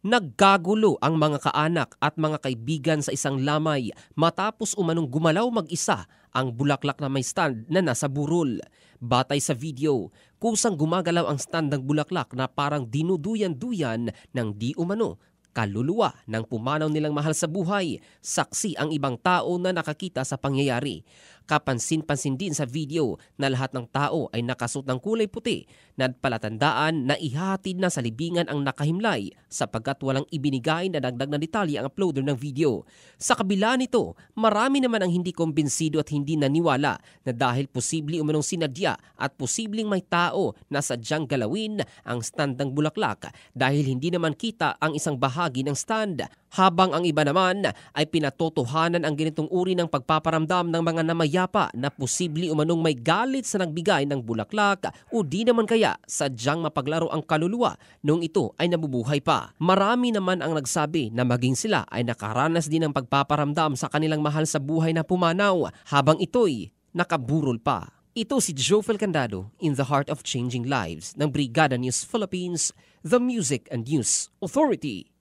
Nagkagulo ang mga kaanak at mga kaibigan sa isang lamay matapos umanong gumalaw mag-isa ang bulaklak na may stand na nasa burol. Batay sa video, kusang gumagalaw ang stand ng bulaklak na parang dinuduyan-duyan ng di umano kaluluwa ng pumanaw nilang mahal sa buhay. Saksi ang ibang tao na nakakita sa pangyayari. Kapansin-pansin din sa video na lahat ng tao ay nakasuot ng kulay puti na palatandaan na ihahatid na sa libingan ang nakahimlay sapagkat walang ibinigay na dagdag na detalye ang uploader ng video. Sa kabila nito, marami naman ang hindi kumbinsido at hindi naniwala na dahil posible umanong sinadya at posibleng may tao na sadyang galawin ang stand ng bulaklak dahil hindi naman kita ang isang bahagi ng stand. Habang ang iba naman ay pinatotohanan ang ganitong uri ng pagpaparamdam ng mga namayapa na posible umanong may galit sa nagbigay ng bulaklak o di naman kaya sadyang mapaglaro ang kaluluwa nung ito ay nabubuhay pa. Marami naman ang nagsabi na maging sila ay nakaranas din ng pagpaparamdam sa kanilang mahal sa buhay na pumanaw habang ito'y nakaburol pa. Ito si Jofel Candado in the heart of changing lives ng Brigada News Philippines, the Music and News Authority.